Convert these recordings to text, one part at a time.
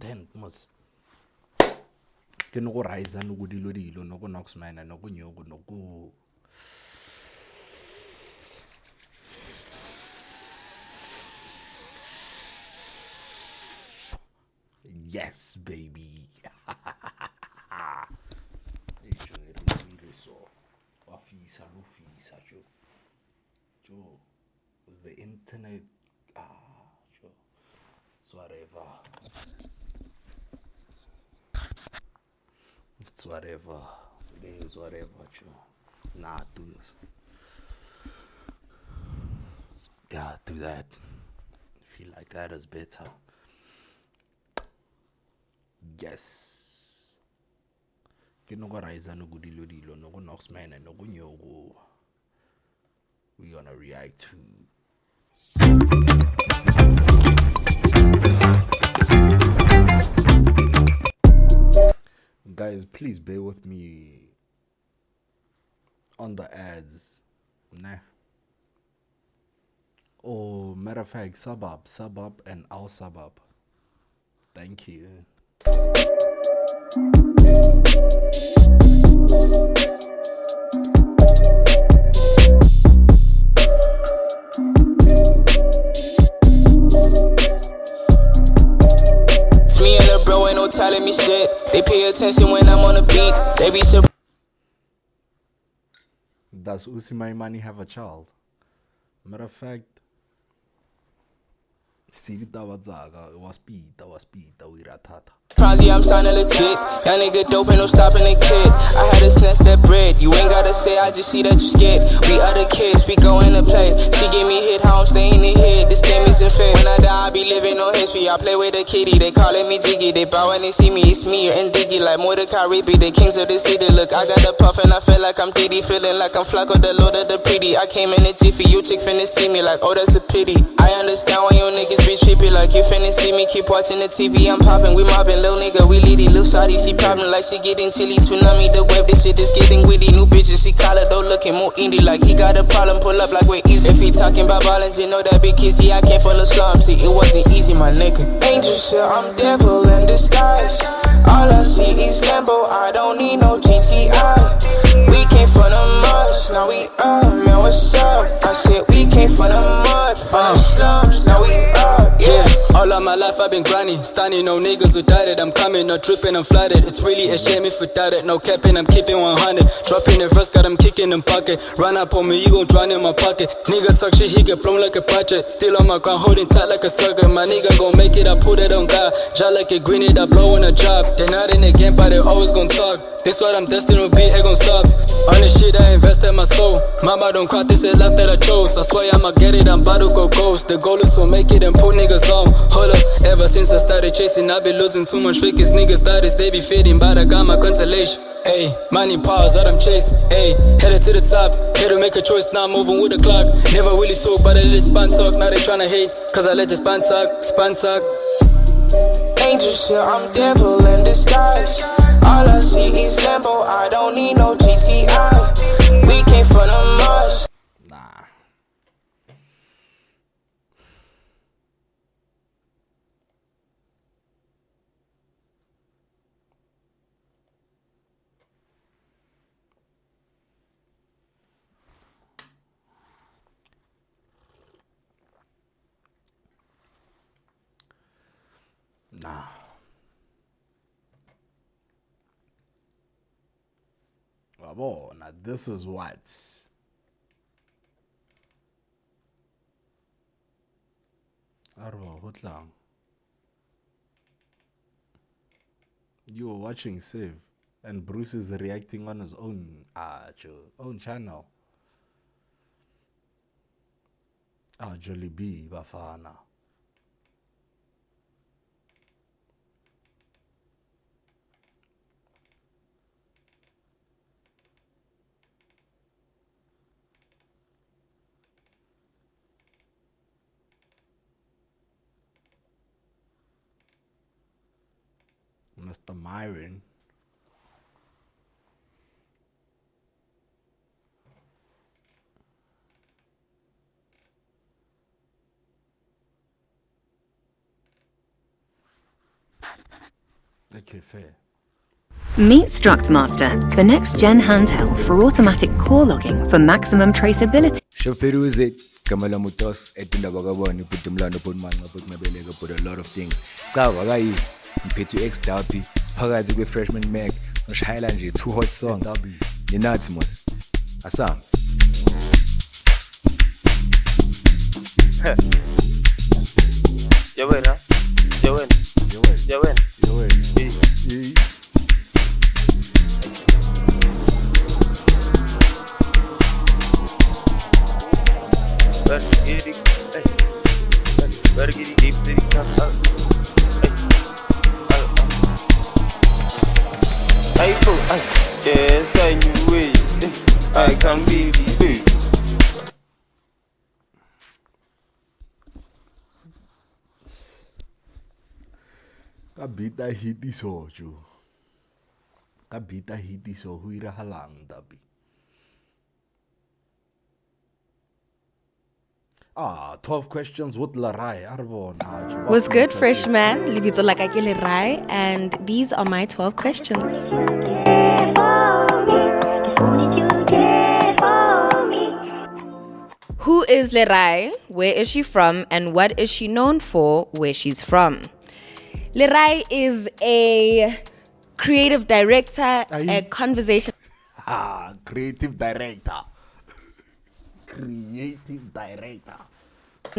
content mos ke no go rise no go dilo no go Knoxman no go nyogo no go yes baby so wafisa lufisa jo was the internet jo it's whatever it is whatever jo nah do this yeah do that feel like that is better yes ke no go rise no go dilo no go Knoxman no go nyogo we gonna react to guys please bear with me on the ads nah oh matter of fact suburb and our suburb thank you It's me and the bro, ain't no telling me shit. They pay attention when I'm on the beat. They be surprised. does Usi Money have a child? Matter of fact Sigita Wazaga was pita wiratata. Yeah, I'm signing legit. Young nigga dope, ain't no stopping the kid. I had to snatch that bread. You ain't gotta say, I just see that you scared. We other kids, we going to play. She gave me hit, how I'm staying in hit. This game isn't fair. When I die, I be living no history. I play with a kitty, they calling me Jiggy. They bow when they see me, it's me and Diggy. Like Mordecai Rippy, they kings of the city. Look, I got a puff and I feel like I'm Diddy. Feeling like I'm Flacco, the Lord of the pretty. I came in a jiffy, you chick finna see me like, oh, that's a pity. I understand why your niggas be trippy. Like, you finna see me, keep watching the TV. I'm popping, we mobbing, little nigga, we litty. Lil' shawty, she poppin' like she getting chilly. Tsunami, the web, this shit is getting witty. New bitches, she call her though, looking more indie. Like he got a problem, pull up like we're easy. If he talking about violence, you know that big kissy. I came full of slum, see, it wasn't easy, my nigga. Angel shit, I'm devil in disguise. All I see is Lambo, I don't need no GTI. We came from the mud, now we up, man, what's up? I said we came from the mud, from the slums, now we up, yeah. All of my life I've been grinding, stunning, no niggas who doubted. I'm coming, no tripping, I'm flooded. It's really a shame if we doubt it. No capping, I'm keeping 100. Dropping the verse, got him kicking in pocket. Run up on me, you gon' drown in my pocket. Nigga talk shit, he get blown like a budget. Still on my ground, holding tight like a sucker. My nigga gon' make it, I put it on God. Jaw like a green, it, I blow on a job. They not in the game, but they always gon' talk. This what I'm destined to be, it gon' stop. On this shit, I invested my soul. Mama don't cry, this is life that I chose. I swear I'ma get it, I'm about to go ghost. The goal is to make it and put niggas on. Hold up, ever since I started chasing, I've been losing too much fakest niggas. Status, they be fading, but I got my consolation. Ayy, money, powers, that I'm chasing. Ayy, headed to the top, here to make a choice, now moving with the clock. Never really talk, but I let it span talk. Now they tryna hate, cause I let it span talk. Angel shit, I'm devil in disguise. All I see is Lambo, I don't need no GTI. We came from the mud. Nah. Nah. Bravo, now this is what. Arvo, hotlang. You were watching Save, and Bruce is reacting on his own own channel. Jollibee Bafana. Mr. Myron. Okay, fair. Meet Structmaster, the next-gen handheld for automatic core logging for maximum traceability. Shoferuze, Kamala Mutos, Etula Bagabani, put them land upon man, put my belly, put a lot of things. Kawagai, P2X Dapi, Spaghetti with Freshman Mac, Highland, 2 hot songs. Inatimus. Assam. Ya bueno, ya bueno, ya bueno. Yes, I knew it. I can be the Kabita hiti so, Joe. Kabita hiti so, huira halang, Dabi. 12 questions with Larai. Was good, freshman. Libito Lakakele Rai, and these are my 12 questions. Who is Lerai? Where is she from? And what is she known for where she's from? Lerai is a creative director, a conversation Creative director.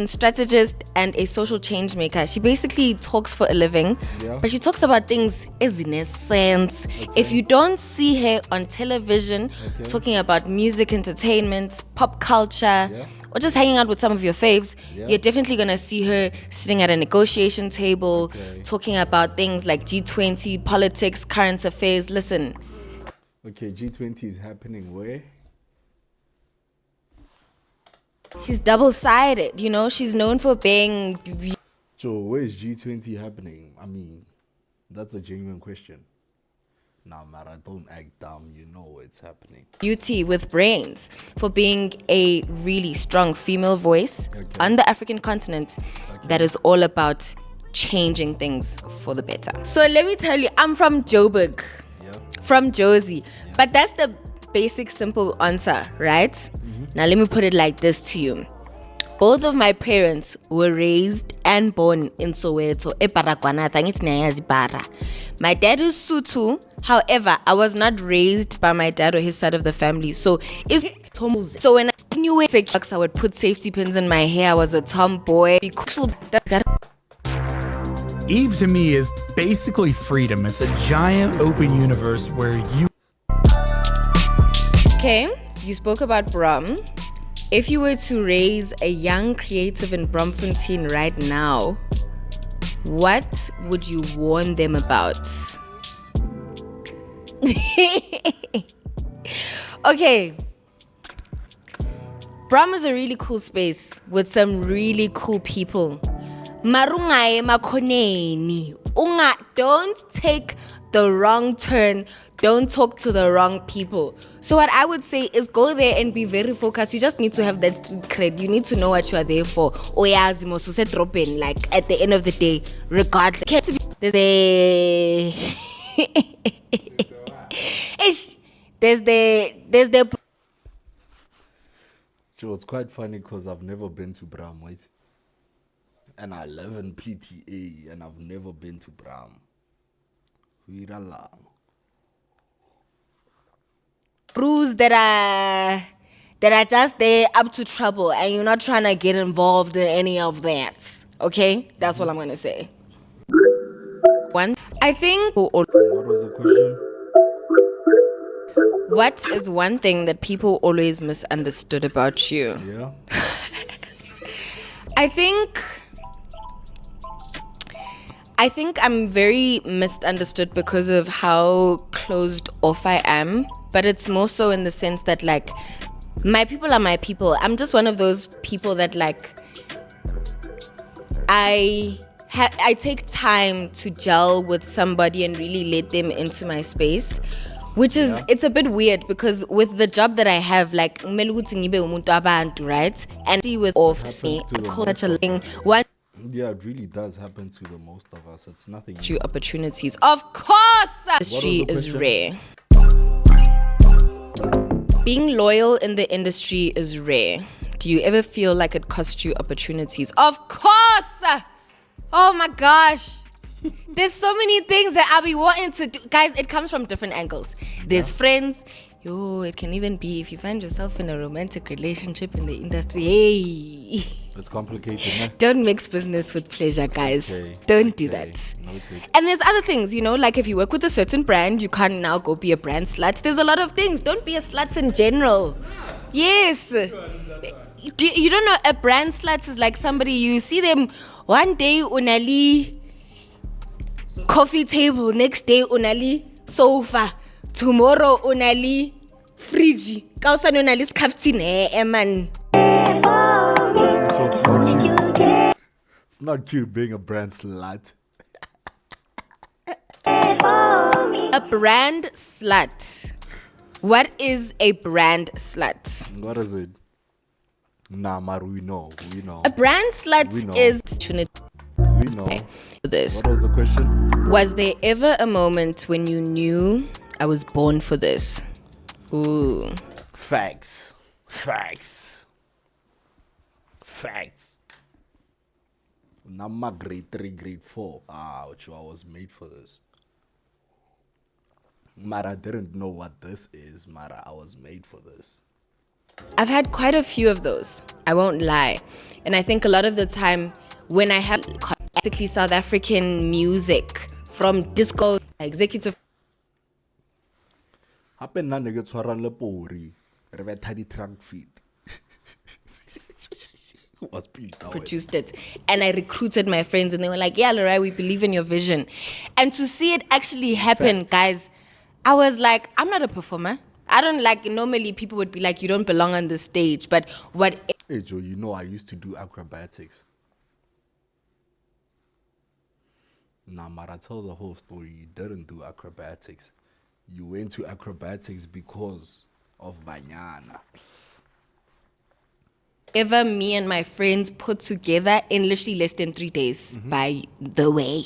strategist, and a social change maker. She basically talks for a living, but she talks about things as in a sense. If you don't see her on television talking about music, entertainment, pop culture, or just hanging out with some of your faves, you're definitely gonna see her sitting at a negotiation table talking about things like G20, politics, current affairs. Listen. Okay, G20 is happening where? She's double-sided, you know. She's known for being So where is G20 happening? I mean, that's a genuine question. Nah, Mara, don't act dumb. You know where it's happening. beauty with brains, for being a really strong female voice on the African continent that is all about changing things for the better. So let me tell you, I'm from Joburg, from Josie, but that's the basic, simple answer, right? Now let me put it like this to you. Both of my parents were raised and born in Soweto, My dad is Sutu. However, I was not raised by my dad or his side of the family. So when I knew it, I would put safety pins in my hair. I was a tomboy. Eve to me is basically freedom. It's a giant open universe where you... Okay, you spoke about Brom. If you were to raise a young creative in Bromfontein right now, what would you warn them about? Okay. Brom is a really cool space with some really cool people. Marungae makoneni. Don't take the wrong turn. Don't talk to the wrong people. So what I would say is go there and be very focused. You just need to have that street cred. You need to know what you are there for. Oyazimo so set dropping, like at the end of the day, regardless. There's the Joe, it's quite funny because I've never been to Bram, right? And I live in PTA and I've never been to Bram. brews that are just there up to trouble, and you're not trying to get involved in any of that. Okay, that's what I'm gonna say. One, I think. What was the question? What is one thing that people always misunderstood about you? Yeah. I think I'm very misunderstood because of how closed off I am, but it's more so in the sense that, like, my people are my people. I'm just one of those people that, like, I take time to gel with somebody and really let them into my space, which is, it's a bit weird because with the job that I have, like, right? And with off me, I call such a thing. One. Yeah, it really does happen to the most of us. It's nothing. You opportunities. Of course, industry the is question? rare. Being loyal in the industry is rare. Do you ever feel like it costs you opportunities? Of course. Oh my gosh. There's so many things that I'll be wanting to do. Guys, it comes from different angles. There's friends. Yo, it can even be if you find yourself in a romantic relationship in the industry. Hey. It's complicated, man. Don't mix business with pleasure, guys. Okay, Don't do okay. that. Noted. And there's other things, like if you work with a certain brand, you can't now go be a brand slut. There's a lot of things. Don't be a slut in general. Yes. You don't know, a brand slut is like somebody, you see them one day unali coffee table, next day unali sofa, tomorrow unali fridge. Kausani unali skaftin man. So it's not cute. It's not cute being a brand slut. A brand slut. What is a brand slut? What is it? Nah, Maru, we know. A brand We slut know. is We know. this. What was the question? Was there ever a moment when you knew I was born for this? Ooh. Facts. Now my grade 3, grade 4. I was made for this. Mara, I didn't know what this is. Mara, I was made for this. I've had quite a few of those. I won't lie. And I think a lot of the time when I have classically South African music from disco executive Happen na nigga tshwarang le pori. Re betha di trunk feet. Was beat out. produced it, and I recruited my friends and they were like, yeah, Lorraine, we believe in your vision. And to see it actually happen, Facts. guys, I was like, I'm not a performer. I don't normally people would be like, you don't belong on the stage, but what Hey Joe, I used to do acrobatics. Nah, Mara, tell the whole story. You didn't do acrobatics. You went to acrobatics because of Banyana. ever me and my friends put together in literally less than 3 days, by the way.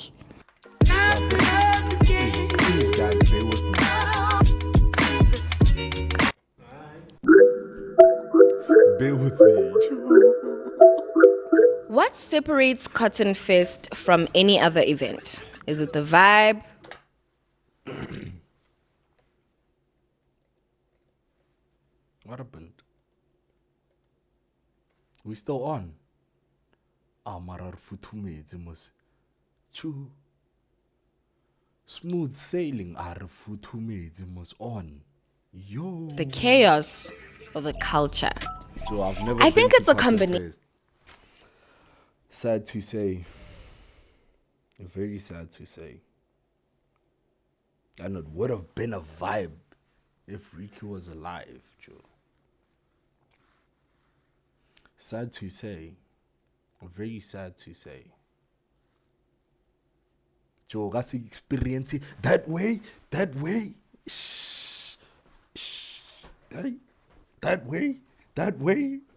Please, guys, bear with me. Bear with me. What separates Cotton Fest from any other event? Is it the vibe? What happened? We still on. Amarar futumedze mos. Chu. Smooth sailing are futumedze mos on. Yo. The chaos or the culture? So I've never I been think to it's a Cotton combination. Fest. Sad to say. Very sad to say. And it would have been a vibe if Ricky was alive, Joe. Sad to say. Very sad to say. Joe, that's experience that way. Hey, that way.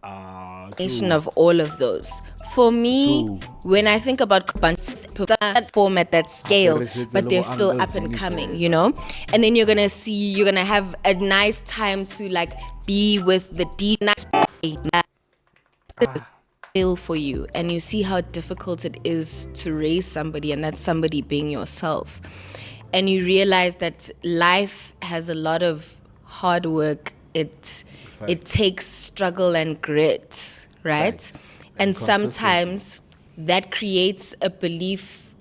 Combination of all of those. For me, True. when I think about that format, that scale, but they're still up and coming, you know? And then you're gonna have a nice time to be with the feel for you, and you see how difficult it is to raise somebody, and that's somebody being yourself. And you realize that life has a lot of hard work. It takes struggle and grit, right? Facts. And consistency. sometimes that creates a belief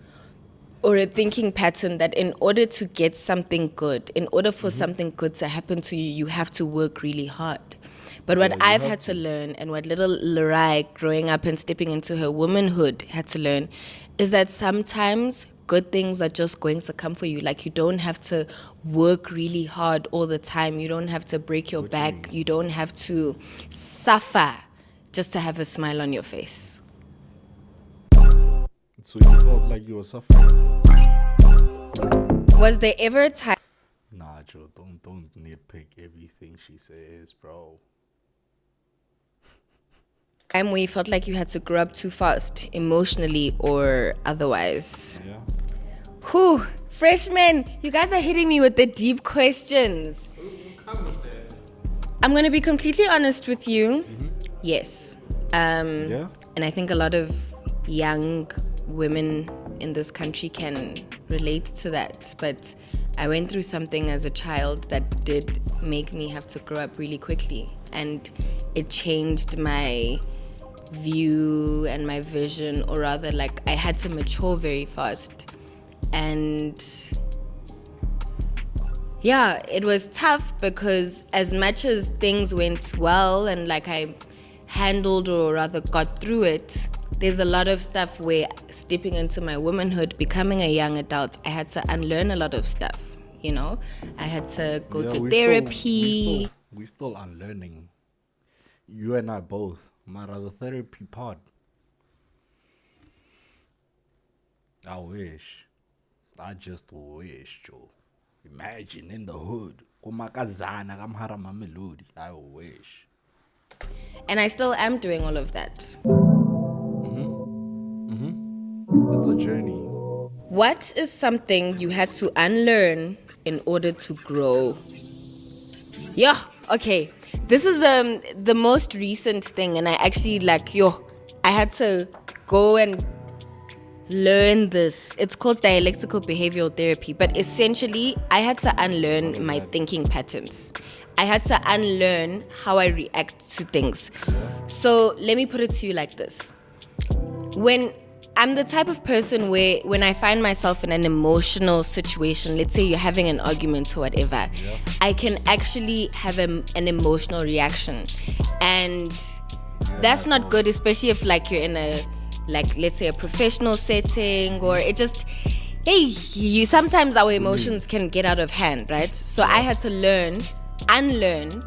or a thinking pattern that in order to get something good, in order for something good to happen to you, you have to work really hard. But what I've had to learn, and what little Larai growing up and stepping into her womanhood had to learn, is that sometimes good things are just going to come for you. You don't have to work really hard all the time. You don't have to break your back. You don't have to suffer just to have a smile on your face. So you felt like you were suffering? Was there ever a time? Nah, Joe, don't nitpick everything she says, bro. time where you felt like you had to grow up too fast, emotionally or otherwise? Yeah. Whew, freshmen, you guys are hitting me with the deep questions. I'm gonna be completely honest with you. Yes. Yeah. And I think a lot of young women in this country can relate to that. But I went through something as a child that did make me have to grow up really quickly. And it changed my view and my vision, or rather, like, I had to mature very fast. And yeah, it was tough because as much as things went well and like I handled or rather got through it, there's a lot of stuff where stepping into my womanhood, becoming a young adult, I had to unlearn a lot of stuff, you know? I had to go to therapy. We still unlearning. You and I both. Mara, the therapy part. I wish. I just wish, Joe. Imagine in the hood. Kumakazana kamhara mamelodi. I wish. And I still am doing all of that. It's a journey. What is something you had to unlearn in order to grow? Yeah, okay. This is the most recent thing, and I actually I had to go and learn this. It's called dialectical behavioral therapy, but essentially I had to unlearn my thinking patterns. I had to unlearn how I react to things. So let me put it to you like this. When I'm the type of person where when I find myself in an emotional situation, let's say you're having an argument or whatever, I can actually have an emotional reaction. And that's not good, especially if like you're in a, like, let's say a professional setting, or it just, hey, sometimes our emotions can get out of hand, right? So I had to unlearn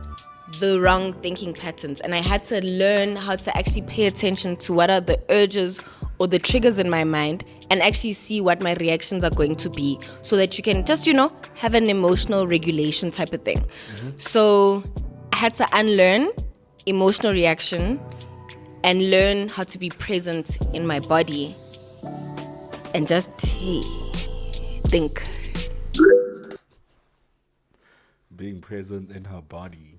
the wrong thinking patterns, and I had to learn how to actually pay attention to what are the urges or the triggers in my mind, and actually see what my reactions are going to be, so that you can just, have an emotional regulation type of thing. So I had to unlearn emotional reaction and learn how to be present in my body and just think. Being present in her body.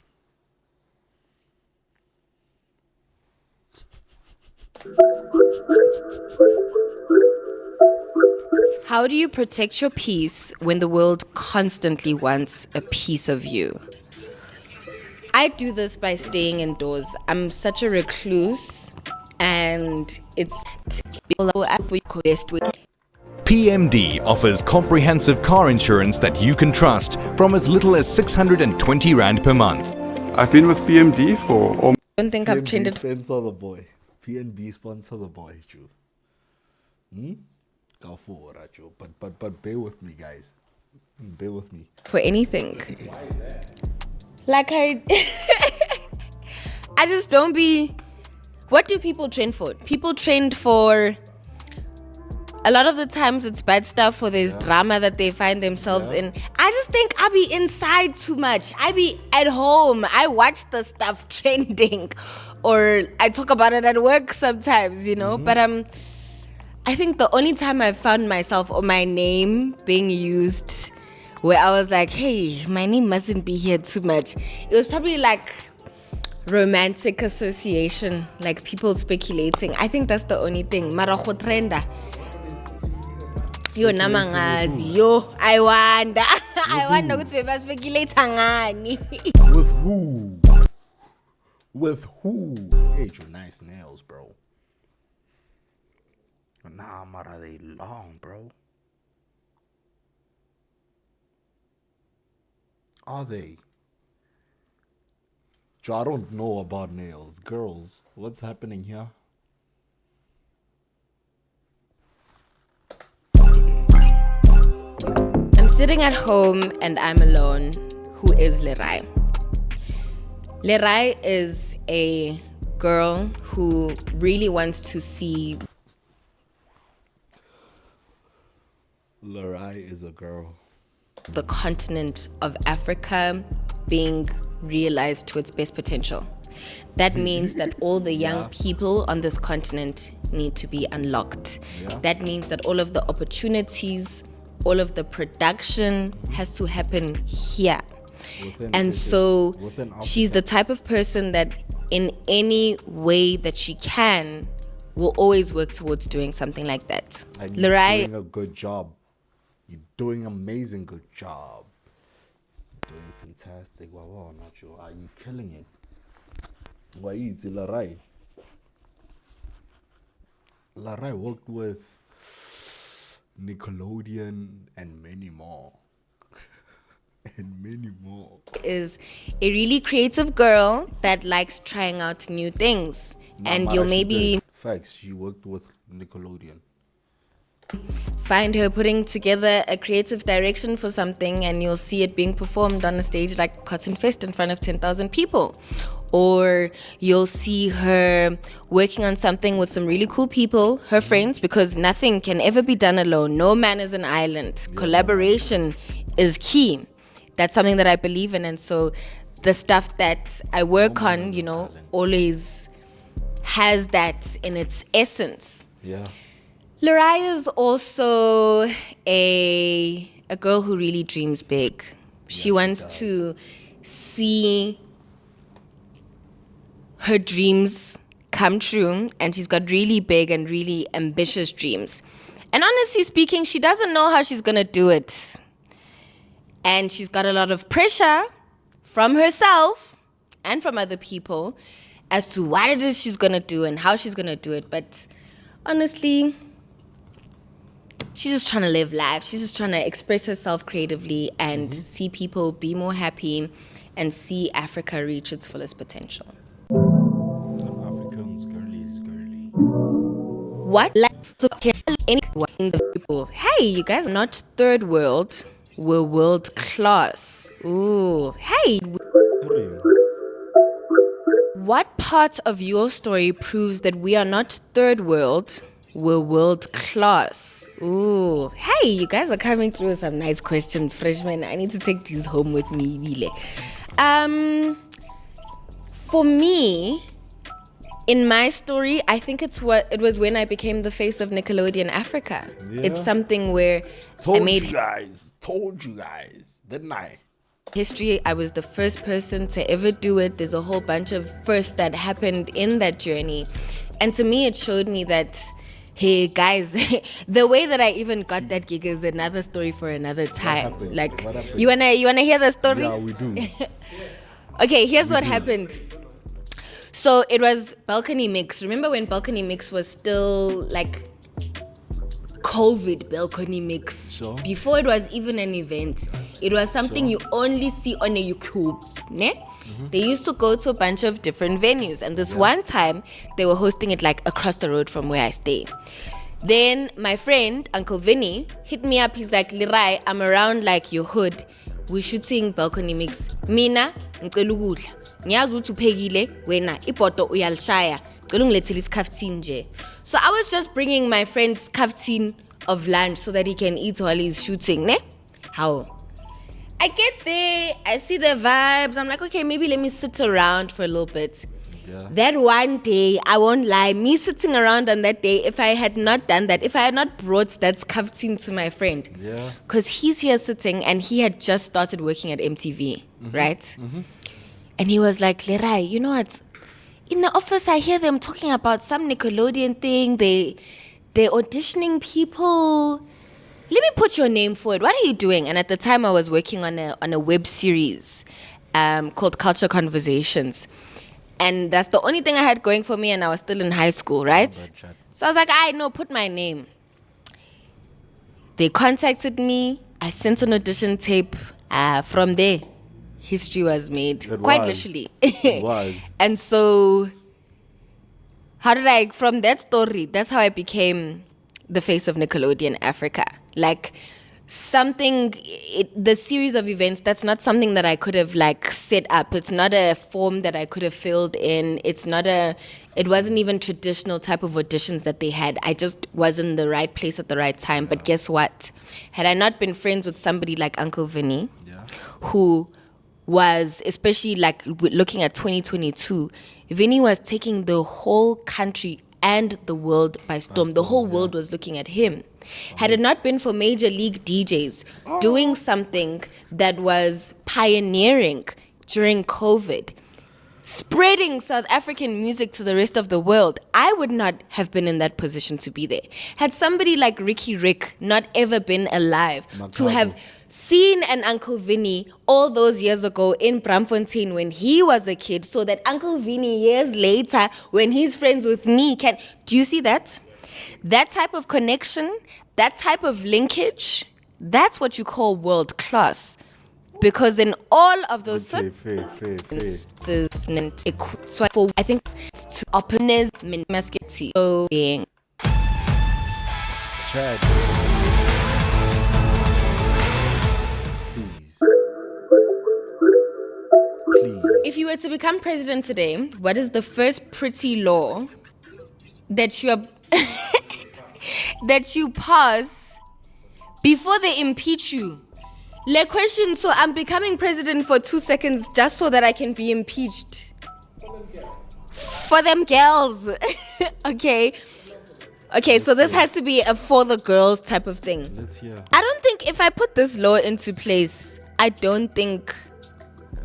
How do you protect your peace when the world constantly wants a piece of you? I do this by staying indoors. I'm such a recluse, and it's PMD offers comprehensive car insurance that you can trust from as little as 620 Rand per month. I've been with PMD for I don't think I've trained it. Sponsor the boy. PNB sponsor the boy, Joe. Go for it, Joe. But bear with me, guys. Bear with me. For anything. Why is that? Like I just don't be. What do people train for? People trained for. A lot of the times it's bad stuff, or there's drama that they find themselves in. I just think I be inside too much. I be at home. I watch the stuff trending, or I talk about it at work sometimes, But I think the only time I found myself or my name being used where I was like, hey, my name mustn't be here too much, it was probably like romantic association, like people speculating. I think that's the only thing. Mara go trenda. Yo namangazi, yo, I wonder ukuthi bebaspekulate ngani. With who? With who? Hey, your nice nails, bro. Nah, Mara, they long, bro. Are they? Joe, I don't know about nails. Girls, what's happening here? I'm sitting at home and I'm alone. Who is Lerai? Lerai is a girl who really wants to see. Lerai is a girl. The continent of Africa being realized to its best potential. That means that all the young people on this continent need to be unlocked. That means that all of the opportunities, all of the production has to happen here. And so she's the type of person that in any way that she can will always work towards doing something like that. And you're Lerai, doing a good job. You're doing amazing good job. Doing fantastic. Wow, Nacho. Are you killing it? Why is it Lerai? Lerai worked with Nickelodeon and many more. And many more. is a really creative girl that likes trying out new things. And you'll maybe Facts, she worked with Nickelodeon. find her putting together a creative direction for something, and you'll see it being performed on a stage like Cotton Fest in front of 10,000 people. Or you'll see her working on something with some really cool people, her friends, because nothing can ever be done alone. No man is an island. Collaboration is key. That's something that I believe in. And so the stuff that I work on, you know, always has that in its essence. Yeah. Lerai is also a girl who really dreams big. She wants to see her dreams come true, and she's got really big and really ambitious dreams. And honestly speaking, she doesn't know how she's gonna do it. And she's got a lot of pressure from herself and from other people as to what it is she's gonna do and how she's gonna do it. But honestly, she's just trying to live life. She's just trying to express herself creatively and see people be more happy and see Africa reach its fullest potential. Africans, girly is girly. What? Like, so anyone in the people. Hey, you guys are not third world. We're world class. Ooh. Hey. What part of your story proves that we are not third world? We're world class. Ooh. Hey, you guys are coming through with some nice questions, freshmen. I need to take these home with me, Bile. For me, in my story, I think it was when I became the face of Nickelodeon Africa. Yeah. It's something where Told I made you guys, didn't I? history. I was the first person to ever do it. There's a whole bunch of firsts that happened in that journey. And to me, it showed me that, hey guys, the way that I even got that gig is another story for another time. happened? Like, What happened? you wanna hear the story? Yeah, we do. Okay, here's what happened. So it was Balcony Mix. Remember when Balcony Mix was still like COVID Balcony Mix? Sure. Before it was even an event. It was something you only see on a YouTube. Ne? They used to go to a bunch of different venues, and this one time they were hosting it like across the road from where I stay. Then my friend, Uncle Vinny, hit me up. He's like, Lerai, I'm around like your hood. We're shooting Balcony Mix. Mina, ngicela ukudla. Ngiyazi ukuthi uphekile wena ipoto uyalishaya. Ngicela ungilethele isikhaftini nje. So I was just bringing my friend's kaftin of lunch so that he can eat while he's shooting, ne? How? I get there, I see the vibes. I'm like, okay, maybe let me sit around for a little bit. Yeah. That one day, I won't lie, me sitting around on that day, if I had not done that, if I had not brought that kaftin to my friend, Yeah. because he's here sitting and he had just started working at MTV, right? And he was like, Lerai, you know what? In the office, I hear them talking about some Nickelodeon thing. They're auditioning people. Let me put your name forward. What are you doing? And at the time, I was working on a web series called Culture Conversations. And that's the only thing I had going for me, and I was still in high school, right? So I was like, I know, put my name. They contacted me. I sent an audition tape. From there, history was made. Quite literally. It was. And so, from that story, that's how I became the face of Nickelodeon Africa. Like, the series of events, that's not something that I could have like set up. It's not a form that I could have filled in. It wasn't even traditional type of auditions that they had. I just was in the right place at the right time. But guess what? Had I not been friends with somebody like Uncle Vinny, who was, especially like looking at 2022, Vinny was taking the whole country and the world by storm. The whole world was looking at him. Had it not been for major league DJs doing something that was pioneering during COVID, spreading South African music to the rest of the world, I would not have been in that position to be there. Had somebody like Ricky Rick not ever been alive to have seen an Uncle Vinny all those years ago in Braamfontein when he was a kid, so that Uncle Vinny years later, when he's friends with me, can... Do you see that? That type of connection, that type of linkage, that's what you call world class. Because in all of those circumstances, so I think it's to openness, masculinity, so being. Chad. Please. If you were to become president today, what is the first pretty law that you that you pass before they impeach you? Le question, so I'm becoming president for 2 seconds just so that I can be impeached. For them girls. Okay, so this has to be a for the girls type of thing. Let's hear. I don't think if I put this law into place, I don't think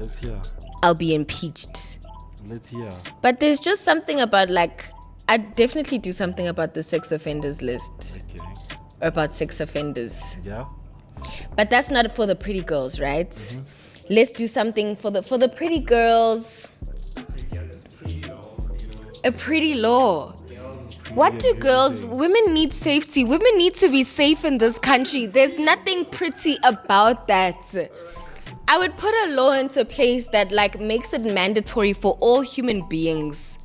Let's hear. I'll be impeached. Let's hear. But there's just something about, like, I'd definitely do something about the sex offenders list. Okay. About sex offenders. Yeah. But that's not for the pretty girls, right? Let's do something for the pretty girls. A pretty law. What do girls, women need safety. Women need to be safe in this country. There's nothing pretty about that. I would put a law into place that like makes it mandatory for all human beings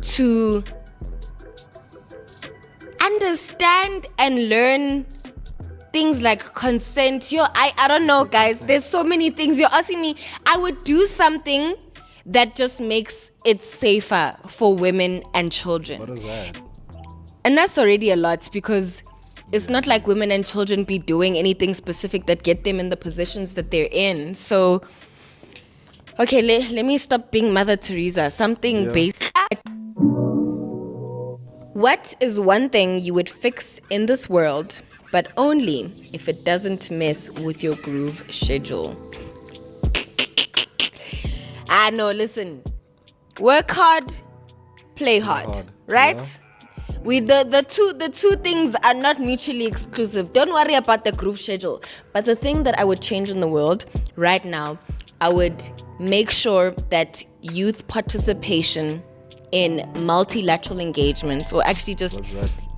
to understand and learn things like consent. I don't know, guys. There's so many things. You're asking me. I would do something that just makes it safer for women and children. What is that? And that's already a lot, because it's not like women and children be doing anything specific that get them in the positions that they're in. So, okay, let me stop being Mother Teresa. Something basic. What is one thing you would fix in this world, but only if it doesn't mess with your groove schedule? No, listen. Work hard, play hard, right? Yeah. The two things are not mutually exclusive. Don't worry about the groove schedule. But the thing that I would change in the world right now, I would make sure that youth participation in multilateral engagements, or actually just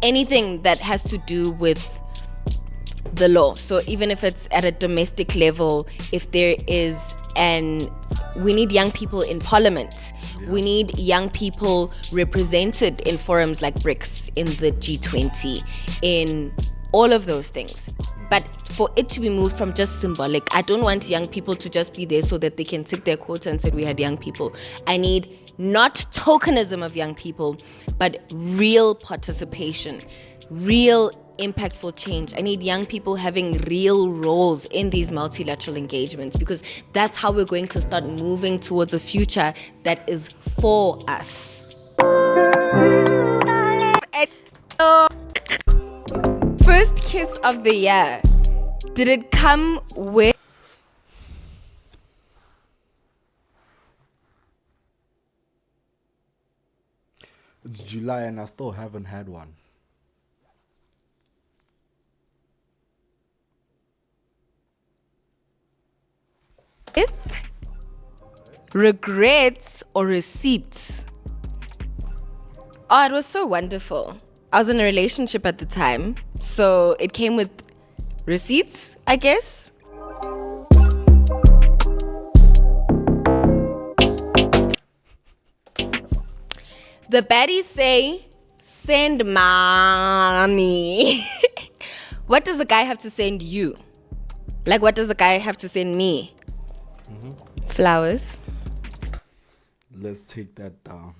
anything that has to do with the law. So even if it's at a domestic level, if there is we need young people in parliament. We need young people represented in forums like BRICS, in the G20, in all of those things. But for it to be moved from just symbolic, I don't want young people to just be there so that they can tick their quotes and say we had young people. I need not tokenism of young people, but real participation, real impactful change. I need young people having real roles in these multilateral engagements, because that's how we're going to start moving towards a future that is for us. First kiss of the year. Did it come with... It's July and I still haven't had one. If regrets or receipts? Oh, it was so wonderful. I was in a relationship at the time, so it came with receipts, I guess. The baddies say, send money. What does a guy have to send you? Like, what does a guy have to send me? Flowers. Let's take that down.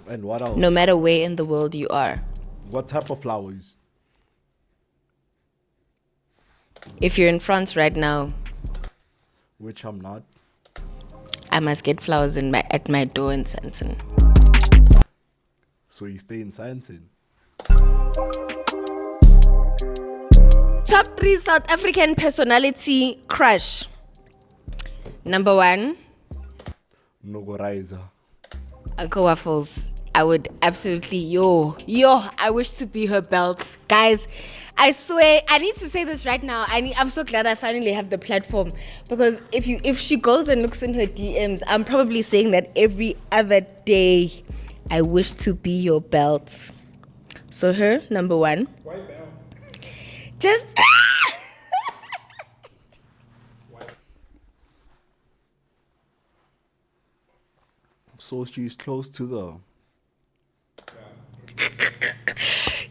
And what else? No matter where in the world you are. What type of flowers? If you're in France right now, Which I'm not. I must get flowers at my door in Santon. So you stay in Sandton. Top 3 South African personality crush. Number 1, Nogoraiza. Uncle Waffles. I would absolutely, I wish to be her belt. Guys, I swear, I need to say this right now. I'm so glad I finally have the platform. Because if she goes and looks in her DMs, I'm probably saying that every other day. I wish to be your belt. So her, number 1. Why belt? Just... So she's close to the...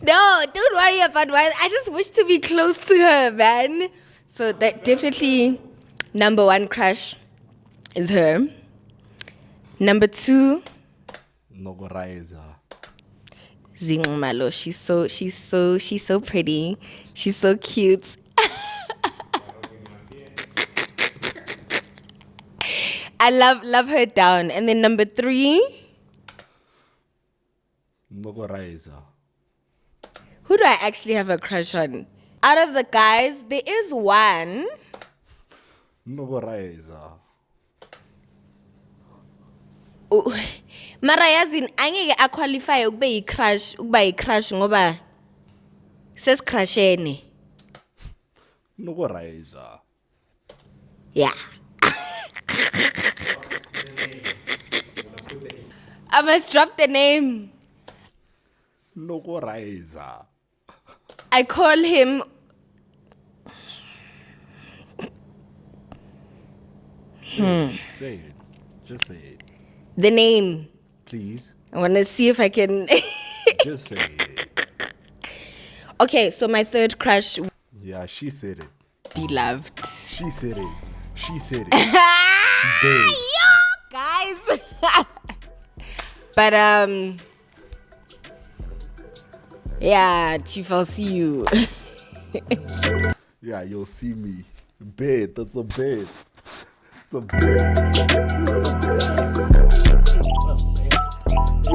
No, don't worry about why. I just wish to be close to her, man. So that definitely number 1 crush is her. Number 2, Nogoraiza. Zingmalo. She's so pretty. She's so cute. I love her down. And then number 3, Nogoraiza. who do I actually have a crush on? Out of the guys, there is one. Nogoraiza. Mara yazini angeke aqualify ukuba yi-crush ngoba sesicrushene. Nogoraiza. Yeah. I must drop the name. Nogoraiza. I call him Say it. Just say it. the name. Please. I want to see if I can. Just say it. Okay, so my third crush, Yeah, she said it. beloved. She said it. She said it. She did. Yo, guys. But yeah, Chief, I'll see you. Yeah, you'll see me. Bed. That's a bed. It's a bed.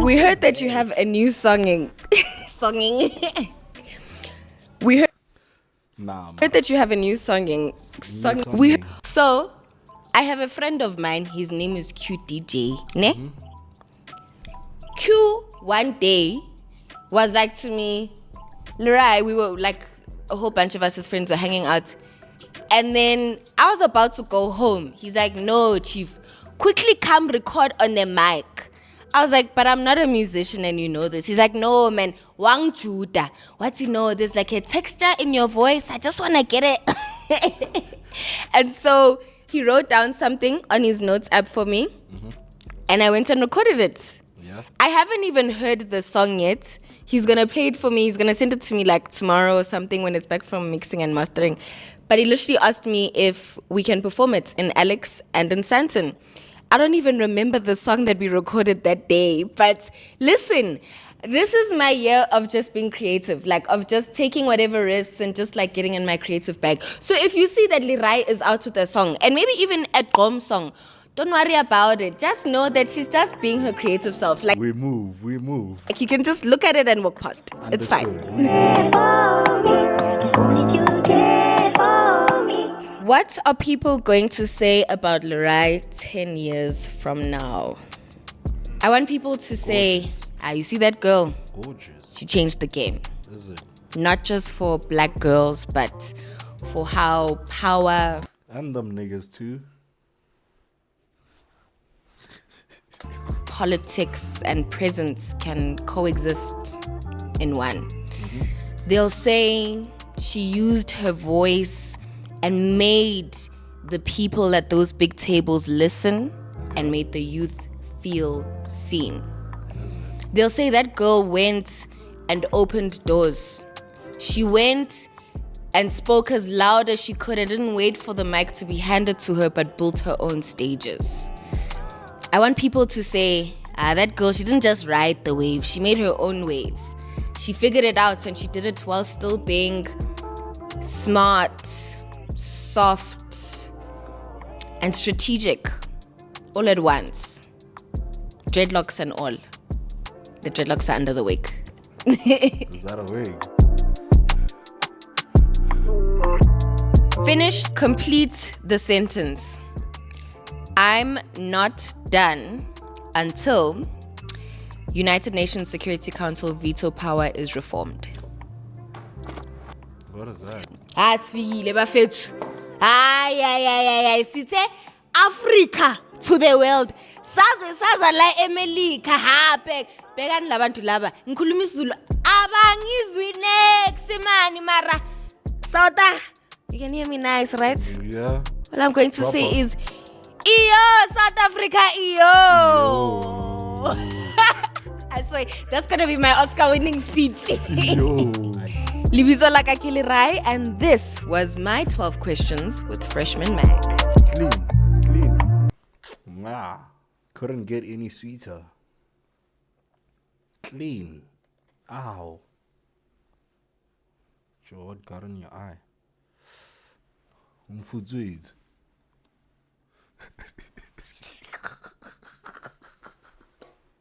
We heard that you have a new songing. We Nah, man. heard that you have a new songing. So, I have a friend of mine. His name is QDJ. Ne? Q one day was like to me, Lerai, we were like a whole bunch of us as friends were hanging out. And then I was about to go home. He's like, no, Chief, quickly come record on the mic. I was like, but I'm not a musician and you know this. He's like, no, man, Wang Juda. What you know, there's like a texture in your voice. I just want to get it. And so he wrote down something on his notes app for me. And I went and recorded it. Yeah. I haven't even heard the song yet. He's going to play it for me. He's going to send it to me like tomorrow or something when it's back from mixing and mastering. But he literally asked me if we can perform it in Alex and in Santon. I don't even remember the song that we recorded that day. But listen, this is my year of just being creative, like of just taking whatever risks and just like getting in my creative bag. So if you see that Lirai is out with a song and maybe even a Gom song, don't worry about it. Just know that she's just being her creative self. Like We move. you can just look at it and walk past. It's fine. What are people going to say about Lirai 10 years from now? I want people to say, you see that girl? Gorgeous. She changed the game. Is it? Not just for black girls, but for how power, And them niggas too. politics, and presence can coexist in one. They'll say she used her voice and made the people at those big tables listen and made the youth feel seen. They'll say that girl went and opened doors. She went and spoke as loud as she could and didn't wait for the mic to be handed to her but built her own stages. I want people to say, that girl, she didn't just ride the wave, she made her own wave. She figured it out and she did it while still being smart, soft, and strategic all at once. Dreadlocks and all. The dreadlocks are under the wig. Is that a wig? Finish, complete the sentence. I'm not done until United Nations Security Council veto power is reformed. What is that? Asifile bafethu. Ay sithe Africa to the world. Saza la eMelika hape. Bekani labantu laba. Ngikhuluma isiZulu abangizwi next man mara. Sauta. You can hear me nice, right? Yeah. All I'm going to Proper. say is Iyo South Africa iyo. I swear that's going to be my Oscar winning speech. Yo. Libizo la Kakili Rai, and this was my 12 questions with Freshman Mag. Clean. Nah. Couldn't get any sweeter. Clean. Ow. Joe, what got in your eye? Umfudzuid.